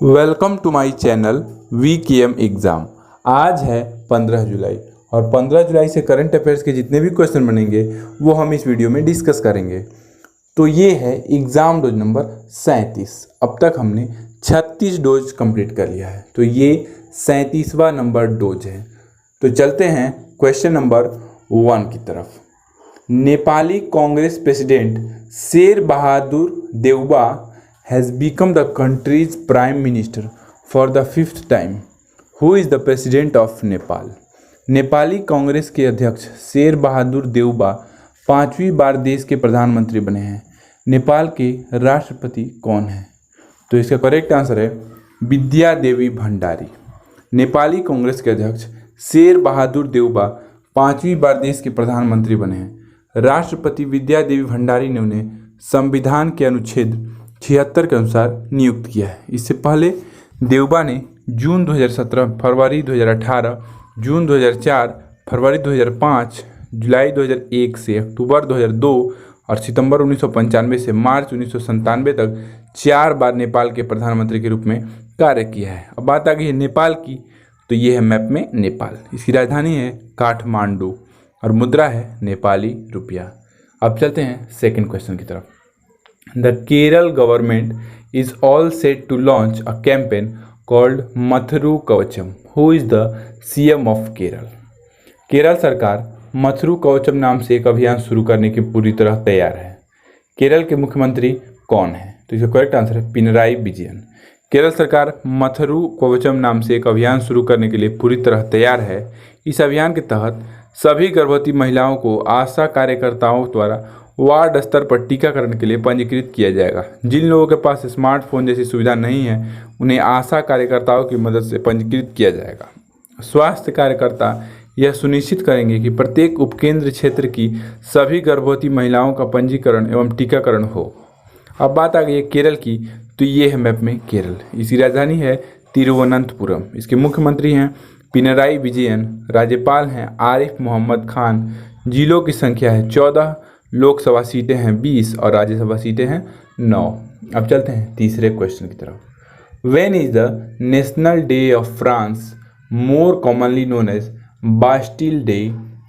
Welcome to my channel VKM exam. आज है 15 जुलाई और 15 जुलाई से करंट अफेयर्स के जितने भी क्वेश्चन बनेंगे वो हम इस वीडियो में डिस्कस करेंगे। तो ये है एग्ज़ाम डोज नंबर 37। अब तक हमने 36 डोज कंप्लीट कर लिया है, तो ये 37वां नंबर डोज है। तो चलते हैं क्वेश्चन नंबर 1 की तरफ। Nepali Congress president Sher Bahadur Deuba has become the country's prime minister for the 5th time. Who is the president of Nepal? Nepali Congress के अध्यक्ष शेर बहादुर देउबा 5वीं बार देश के प्रधानमंत्री बने हैं। नेपाल के राष्ट्रपति कौन है? तो इसका करेक्ट आंसर है विद्या देवी भंडारी। नेपाली कांग्रेस के अध्यक्ष शेर बहादुर देउबा 5वीं बार देश के प्रधानमंत्री बने हैं। राष्ट्रपति विद्या देवी भंडारी ने उन्हें संविधान के अनुच्छेद 76 के अनुसार नियुक्त किया है। इससे पहले देउबा ने जून 2017, फरवरी 2018, जून 2004, फरवरी 2005, जुलाई 2001 से अक्टूबर 2002 और सितंबर 1995 से मार्च 1997 तक 4 बार नेपाल के प्रधानमंत्री के रूप में कार्य किया है। अब बात आ गई है नेपाल की, तो ये है मैप में नेपाल। इसकी राजधानी है काठमांडू और मुद्रा है नेपाली रुपया। अब चलते हैं सेकंड क्वेश्चन की तरफ। The Kerala government is all set to launch a campaign called Mathru Kavacham. Who is the CM of Kerala? Kerala सरकार मथुरु कवचम नाम से एक अभियान शुरू करने की पूरी तरह तैयार है। केरल के मुख्यमंत्री कौन है? तो इसका करेक्ट आंसर है पिनराई विजयन। केरल सरकार मथुरु कवचम नाम से एक अभियान शुरू करने के लिए पूरी तरह तैयार है। इस अभियान के तहत सभी गर्भवती महिलाओं को आशा कार्यकर्ताओं द्वारा वार्ड स्तर पर टीकाकरण के लिए पंजीकृत किया जाएगा। जिन लोगों के पास स्मार्टफोन जैसी सुविधा नहीं है उन्हें आशा कार्यकर्ताओं की मदद से पंजीकृत किया जाएगा। स्वास्थ्य कार्यकर्ता यह सुनिश्चित करेंगे कि प्रत्येक उपकेंद्र क्षेत्र की सभी गर्भवती महिलाओं का पंजीकरण एवं टीकाकरण हो। अब बात आ गई है केरल की, तो ये है मैप में केरल। इसकी राजधानी है तिरुवनंतपुरम। इसके मुख्यमंत्री हैं पिनराई विजयन। राज्यपाल हैं आरिफ मोहम्मद खान। जिलों की संख्या है 14, लोकसभा सीटें हैं 20 और राज्यसभा सीटें हैं 9। अब चलते हैं तीसरे क्वेश्चन की तरफ। When is the national day of France more commonly known as Bastille Day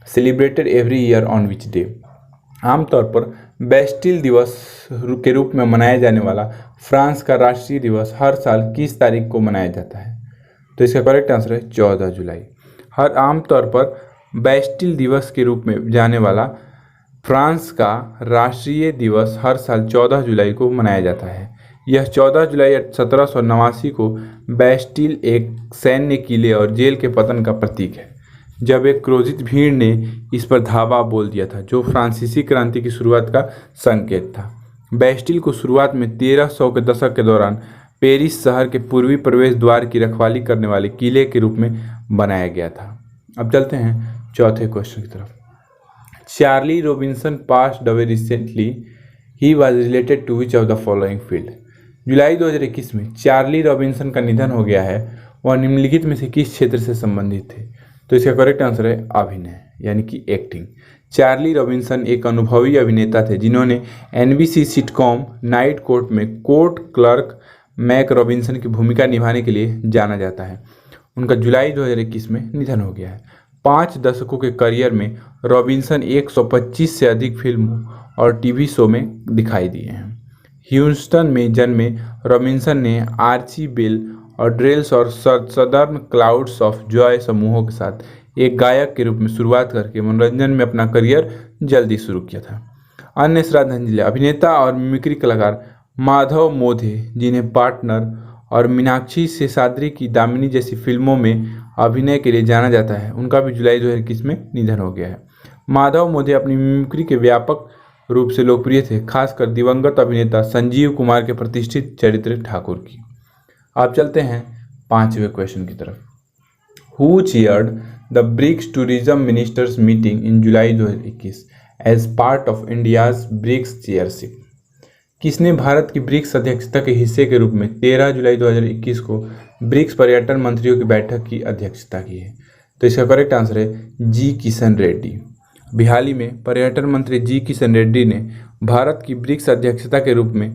celebrated every year on which day? आमतौर पर बेस्टिल दिवस के रूप में मनाया जाने वाला फ्रांस का राष्ट्रीय दिवस हर साल किस तारीख को मनाया जाता है? तो इसका करेक्ट आंसर है 14 जुलाई। हर आमतौर पर बेस्टिल दिवस के रूप में जाने वाला फ्रांस का राष्ट्रीय दिवस हर साल 14 जुलाई को मनाया जाता है। यह 14 जुलाई 1789 को बेस्टिल एक सैन्य किले और जेल के पतन का प्रतीक है, जब एक क्रोधित भीड़ ने इस पर धावा बोल दिया था, जो फ्रांसीसी क्रांति की शुरुआत का संकेत था। बेस्टिल को शुरुआत में 1300 के दशक के दौरान पेरिस शहर के पूर्वी प्रवेश द्वार की रखवाली करने वाले किले के रूप में बनाया गया था। अब चलते हैं चौथे क्वेश्चन की तरफ। Charlie Robinson passed away recently. He was related to which of the following field? जुलाई 2021 में चार्ली रॉबिन्सन का निधन हो गया है। वह निम्नलिखित में से किस क्षेत्र से संबंधित थे? तो इसका करेक्ट आंसर है अभिनय, यानी कि एक्टिंग। चार्ली रॉबिन्सन एक अनुभवी अभिनेता थे जिन्होंने NBC सिटकॉम नाइट कोर्ट में कोर्ट क्लर्क मैक रॉबिन्सन की भूमिका निभाने के लिए जाना जाता है। उनका जुलाई 2021 में निधन हो गया है। 5 दशकों के करियर में रॉबिन्सन 125 से अधिक फिल्मों और टीवी शो में दिखाई दिए हैं। ह्यूस्टन में जन्मे रॉबिन्सन ने आर्ची बेल और ड्रेल्स और सदर्न क्लाउड्स ऑफ जॉय समूहों के साथ एक गायक के रूप में शुरुआत करके मनोरंजन में अपना करियर जल्दी शुरू किया था। अन्य श्रद्धांजलि अभिनेता और मिमिक्री कलाकार माधव मोधे, जिन्हें पार्टनर और मीनाक्षी शेषाद्री की दामिनी जैसी फिल्मों में अभिनय के लिए जाना जाता है, उनका भी जुलाई 2021 में निधन हो गया है। माधव मोधे अपनी मिमिक्री के व्यापक रूप से लोकप्रिय थे, खासकर दिवंगत अभिनेता संजीव कुमार के प्रतिष्ठित चरित्र ठाकुर की। अब चलते हैं 5वें क्वेश्चन की तरफ। Who chaired the BRICS tourism ministers meeting in July 2021 as part of India's BRICS chairship? किसने भारत की ब्रिक्स अध्यक्षता के हिस्से के रूप में 13 जुलाई 2021 को ब्रिक्स पर्यटन मंत्रियों की बैठक की अध्यक्षता की है? तो इसका करेक्ट आंसर है जी किशन रेड्डी। हाल ही में पर्यटन मंत्री जी किशन रेड्डी ने भारत की ब्रिक्स अध्यक्षता के रूप में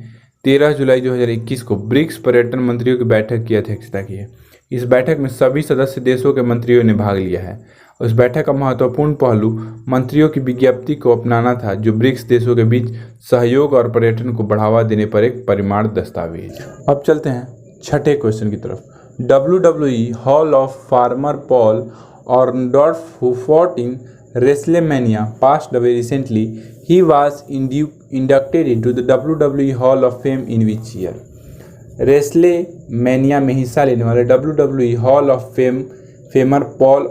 13 जुलाई 2021 को ब्रिक्स पर्यटन मंत्रियों की बैठक की अध्यक्षता की है। इस बैठक में सभी सदस्य देशों के मंत्रियों ने भाग लिया है। उस बैठक का महत्वपूर्ण पहलू मंत्रियों की विज्ञप्ति को अपनाना था, जो ब्रिक्स देशों के बीच सहयोग और पर्यटन को बढ़ावा देने पर एक परिमाण दस्तावेज। अब चलते हैं छठे क्वेश्चन की तरफ। WWE hall of farmer Paul Orndorff, who fought in WrestleMania, passed away recently. He was inducted into the WWE Hall of Fame in which year? WrestleMania में हिस्सा लेने वाले WWE hall of famer Paul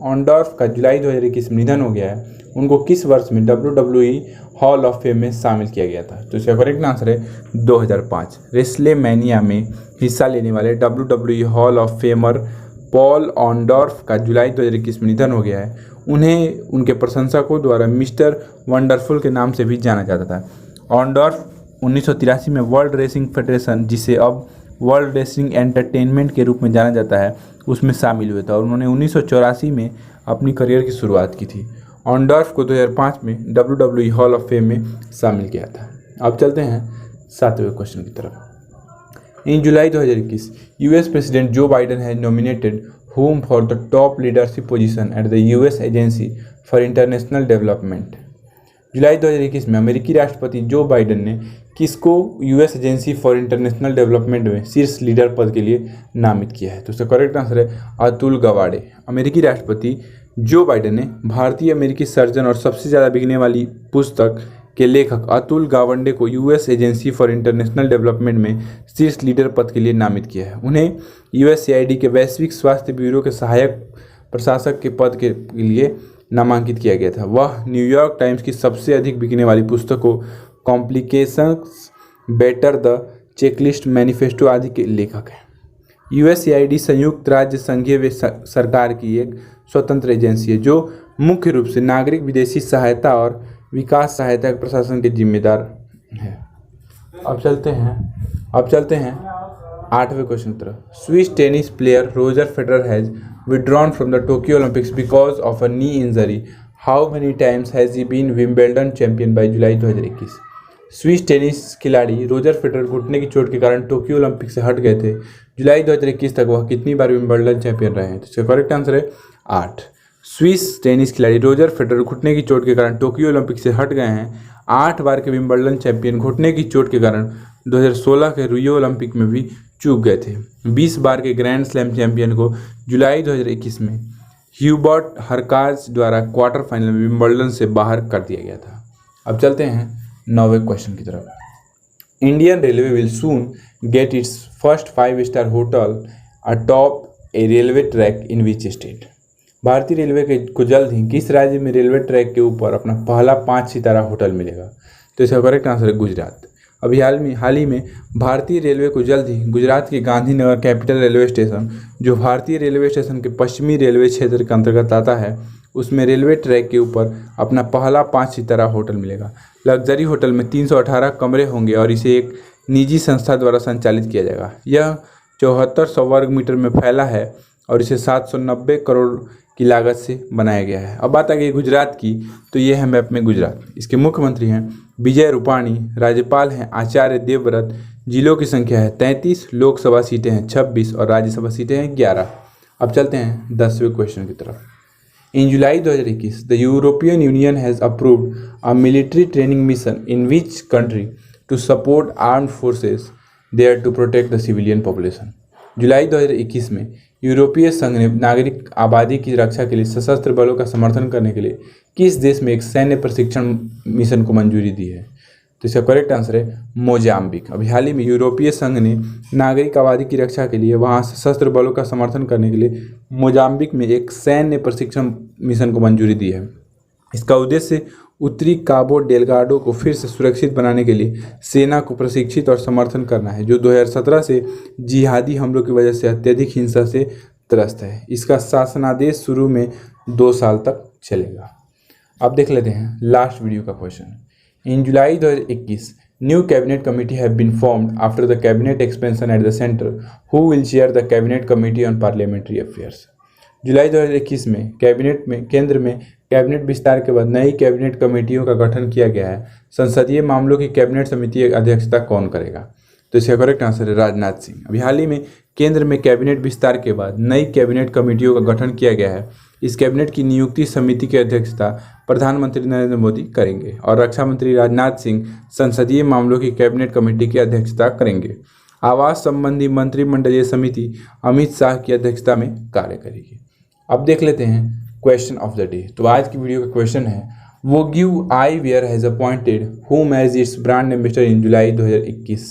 Orndorff का जुलाई 2021 में निधन हो गया है। उनको किस वर्ष में WWE हॉल ऑफ फेम में शामिल किया गया था? तो इसका करेक्ट आंसर है 2005। रेस्लेमेनिया में हिस्सा लेने वाले WWE hall of famer Paul Orndorff का जुलाई 2021 में निधन हो गया है। उन्हें उनके प्रशंसकों द्वारा मिस्टर वंडरफुल के नाम से भी जाना जाता था। ऑनडॉर्फ 1983 में वर्ल्ड रेसिंग फेडरेशन, जिसे अब वर्ल्ड रेसिंग एंटरटेनमेंट के रूप में जाना जाता है, उसमें शामिल हुए थे और उन्होंने 1984 में अपनी करियर की शुरुआत की थी। ऑनडॉर्फ को 2005 में WWE हॉल ऑफ फेम में शामिल किया था। अब चलते हैं 7वें क्वेश्चन की तरफ। In July 2021, US President Joe Biden has nominated whom for the top leadership position at the US Agency for International Development? जुलाई 2021 में अमेरिकी राष्ट्रपति जो बाइडन ने किसको US agency for international development में शीर्ष लीडर पद के लिए नामित किया है? तो इसका करेक्ट आंसर है अतुल गवाड़े। अमेरिकी राष्ट्रपति जो बाइडन ने भारतीय अमेरिकी सर्जन और सबसे ज़्यादा बिकने वाली पुस्तक के लेखक अतुल गावंडे को US agency for international development में शीर्ष लीडर पद के लिए नामित किया है। उन्हें यूएसएआईडी के वैश्विक स्वास्थ्य ब्यूरो के सहायक प्रशासक के पद के लिए नामांकित किया गया था। वह न्यूयॉर्क टाइम्स की सबसे अधिक बिकने वाली पुस्तकों complications, better the checklist, manifesto आदि के लेखक हैं। यूएसएआईडी संयुक्त राज्य संघीय सरकार की एक स्वतंत्र एजेंसी है जो मुख्य रूप से नागरिक विदेशी सहायता और विकास सहायता के प्रशासन के जिम्मेदार है। अब चलते हैं 8वें क्वेश्चन की तरफ। Swiss tennis player Roger Federer has withdrawn from the Tokyo Olympics because of a knee injury. How many times has he been Wimbledon champion by July 2021? Swiss tennis खिलाड़ी रोजर फेडरर घुटने की चोट के कारण Tokyo Olympic से हट गए थे। जुलाई 2021 तक वह कितनी बार विंबलडन चैंपियन रहे हैं? तो इसका करेक्ट आंसर है 8। स्विस टेनिस खिलाड़ी रोजर फेडरर घुटने की चोट के कारण टोक्यो ओलंपिक से हट गए हैं। 8 बार के विंबलडन चैंपियन घुटने की चोट के कारण 2016 के रियो ओलंपिक में भी चूक गए थे। 20 बार के ग्रैंड स्लैम चैंपियन को जुलाई 2021 में ह्यूबर्ट हरकाज द्वारा क्वार्टर फाइनल में विंबलडन से बाहर कर दिया गया था। अब चलते हैं 9वें क्वेश्चन की तरफ। Indian railway will soon gate it's first five-star hotel atop A railway track in which state? भारतीय रेलवे को जल्द ही किस राज्य में रेलवे ट्रैक के ऊपर अपना पहला 5 सितारा होटल मिलेगा? तो इसका करेक्ट आंसर है गुजरात। अभी हाल ही में भारतीय रेलवे को जल्द ही गुजरात के गांधीनगर कैपिटल रेलवे स्टेशन, जो भारतीय रेलवे स्टेशन के पश्चिमी रेलवे क्षेत्र के अंतर्गत आता है, उसमें रेलवे ट्रैक के ऊपर अपना पहला 5 सितारा होटल मिलेगा। लग्जरी होटल में 318 कमरे होंगे और इसे एक निजी संस्था द्वारा संचालित किया जाएगा। यह 7400 वर्ग मीटर में फैला है और इसे 790 करोड़ की लागत से बनाया गया है। अब बात आ गई गुजरात की, तो ये है मैप में गुजरात। इसके मुख्यमंत्री हैं विजय रूपाणी, राज्यपाल हैं आचार्य देवव्रत, जिलों की संख्या है 33, लोकसभा सीटें हैं 26 और राज्यसभा सीटें हैं 11। अब चलते हैं 10वें क्वेश्चन की तरफ। In July 2021 the European Union has approved a military training mission in which country to support armed forces there to protect the civilian population? जुलाई 2021 में यूरोपीय संघ ने नागरिक आबादी की रक्षा के लिए सशस्त्र बलों का समर्थन करने के लिए किस देश में एक सैन्य प्रशिक्षण मिशन को मंजूरी दी है? तो इसका करेक्ट आंसर है मोजाम्बिक। अभी हाल ही में यूरोपीय संघ ने नागरिक आबादी की रक्षा के लिए वहां सशस्त्र बलों का समर्थन करने के लिए मोजाम्बिक में एक सैन्य प्रशिक्षण मिशन को मंजूरी दी है। इसका उद्देश्य उत्तरी काबो डेलगाडो को फिर से सुरक्षित बनाने के लिए सेना को प्रशिक्षित और समर्थन करना है, जो 2017 से जिहादी हमलों की वजह से अत्यधिक हिंसा से त्रस्त है। इसका शासनादेश शुरू में 2 साल तक चलेगा। अब देख लेते हैं लास्ट वीडियो का question. In July 2021 new cabinet committee have been formed after the cabinet expansion at the centre. Who will chair the cabinet committee on parliamentary affairs? जुलाई 2021 में केंद्र में कैबिनेट विस्तार के बाद नई कैबिनेट कमेटियों का गठन किया गया है। संसदीय मामलों की कैबिनेट समिति की अध्यक्षता कौन करेगा? तो इसका करेक्ट आंसर है राजनाथ सिंह। अभी हाल ही में केंद्र में कैबिनेट विस्तार के बाद नई कैबिनेट कमेटियों का गठन किया गया है। इस कैबिनेट की नियुक्ति समिति की अध्यक्षता प्रधानमंत्री नरेंद्र मोदी करेंगे और रक्षा मंत्री राजनाथ सिंह संसदीय मामलों की कैबिनेट कमेटी की अध्यक्षता करेंगे। आवास संबंधी मंत्रिमंडलीय समिति अमित शाह की अध्यक्षता में कार्य करेगी। अब देख लेते हैं क्वेश्चन ऑफ द डे। तो आज की वीडियो का क्वेश्चन है, Vogue eyewear has appointed whom as its brand ambassador in July 2021।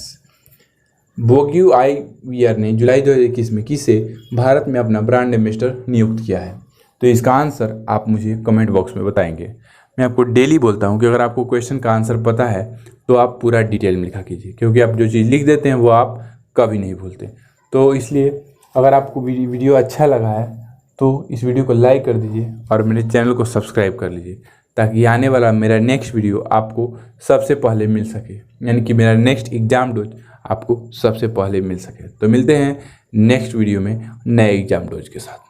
Vogue eyewear ने जुलाई 2021 में किसे भारत में अपना ब्रांड एम्बेसडर नियुक्त किया है? तो इसका आंसर आप मुझे कमेंट बॉक्स में बताएंगे। मैं आपको डेली बोलता हूं कि अगर आपको क्वेश्चन का आंसर पता है तो आप पूरा डिटेल में लिखा कीजिए, क्योंकि आप जो चीज़ लिख देते हैं वो आप कभी नहीं भूलते। तो इसलिए अगर आपको वीडियो अच्छा लगा है तो इस वीडियो को लाइक कर दीजिए और मेरे चैनल को सब्सक्राइब कर लीजिए, ताकि आने वाला मेरा नेक्स्ट वीडियो आपको सबसे पहले मिल सके, यानी कि मेरा नेक्स्ट एग्जाम डोज आपको सबसे पहले मिल सके। तो मिलते हैं नेक्स्ट वीडियो में नए एग्जाम डोज के साथ।